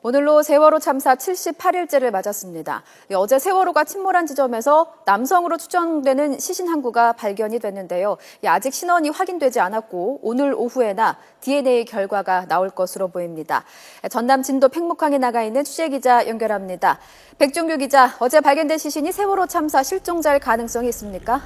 오늘로 세월호 참사 78일째를 맞았습니다. 어제 세월호가 침몰한 지점에서 남성으로 추정되는 시신 한 구가 발견이 됐는데요. 아직 신원이 확인되지 않았고 오늘 오후에나 DNA 결과가 나올 것으로 보입니다. 전남 진도 팽목항에 나가 있는 취재기자 연결합니다. 백종규 기자, 어제 발견된 시신이 세월호 참사 실종자일 가능성이 있습니까?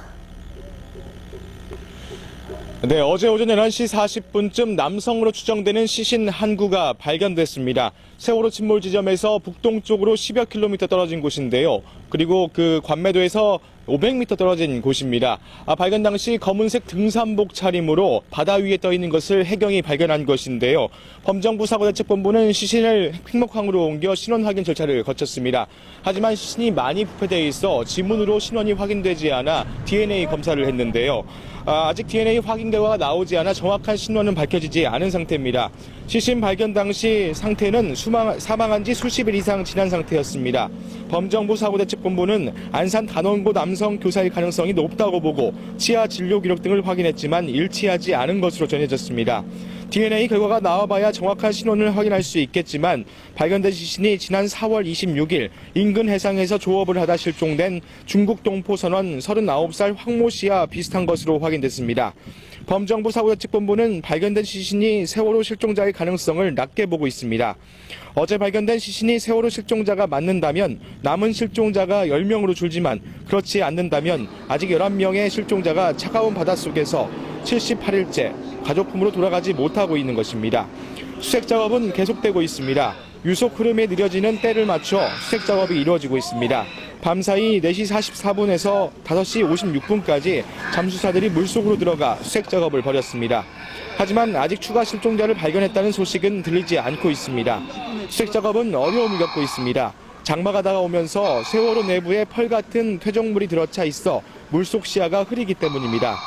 네, 어제 오전 11시 40분쯤 남성으로 추정되는 시신 한 구가 발견됐습니다. 세월호 침몰 지점에서 북동쪽으로 10여 킬로미터 떨어진 곳인데요. 그리고 그 관매도에서 500m 떨어진 곳입니다. 발견 당시 검은색 등산복 차림으로 바다 위에 떠 있는 것을 해경이 발견한 것인데요. 범정부 사고대책본부는 시신을 팽목항으로 옮겨 신원 확인 절차를 거쳤습니다. 하지만 시신이 많이 부패되어 있어 지문으로 신원이 확인되지 않아 DNA 검사를 했는데요. 아직 DNA 확인 결과가 나오지 않아 정확한 신원은 밝혀지지 않은 상태입니다. 시신 발견 당시 상태는 사망한 지 수십일 이상 지난 상태였습니다. 범정부 사고대책본부는 안산 단원고 남성 교사일 가능성이 높다고 보고 치아 진료 기록 등을 확인했지만 일치하지 않은 것으로 전해졌습니다. DNA 결과가 나와봐야 정확한 신원을 확인할 수 있겠지만 발견된 시신이 지난 4월 26일 인근 해상에서 조업을 하다 실종된 중국 동포선원 39살 황모 씨와 비슷한 것으로 확인됐습니다. 범정부 사고대책본부는 발견된 시신이 세월호 실종자의 가능성을 낮게 보고 있습니다. 어제 발견된 시신이 세월호 실종자가 맞는다면 남은 실종자가 10명으로 줄지만 그렇지 않는다면 아직 11명의 실종자가 차가운 바닷속에서 78일째 가족품으로 돌아가지 못하고 있는 것입니다. 수색 작업은 계속되고 있습니다. 유속 흐름에 느려지는 때를 맞춰 수색 작업이 이루어지고 있습니다. 밤사이 4시 44분에서 5시 56분까지 잠수사들이 물속으로 들어가 수색 작업을 벌였습니다. 하지만 아직 추가 실종자를 발견했다는 소식은 들리지 않고 있습니다. 수색 작업은 어려움을 겪고 있습니다. 장마가 다가오면서 세월호 내부에 펄 같은 퇴적물이 들어차 있어 물속 시야가 흐리기 때문입니다.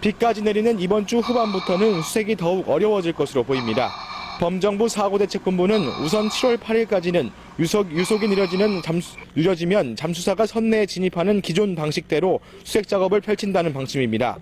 비까지 내리는 이번 주 후반부터는 수색이 더욱 어려워질 것으로 보입니다. 범정부 사고대책본부는 우선 7월 8일까지는 유속이 느려지면 잠수사가 선내에 진입하는 기존 방식대로 수색 작업을 펼친다는 방침입니다.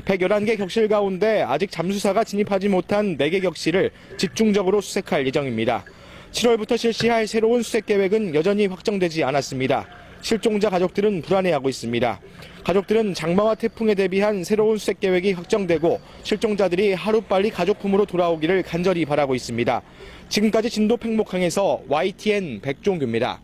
111개 격실 가운데 아직 잠수사가 진입하지 못한 4개 격실을 집중적으로 수색할 예정입니다. 7월부터 실시할 새로운 수색 계획은 여전히 확정되지 않았습니다. 실종자 가족들은 불안해하고 있습니다. 가족들은 장마와 태풍에 대비한 새로운 수색 계획이 확정되고 실종자들이 하루빨리 가족품으로 돌아오기를 간절히 바라고 있습니다. 지금까지 진도 팽목항에서 YTN 백종규입니다.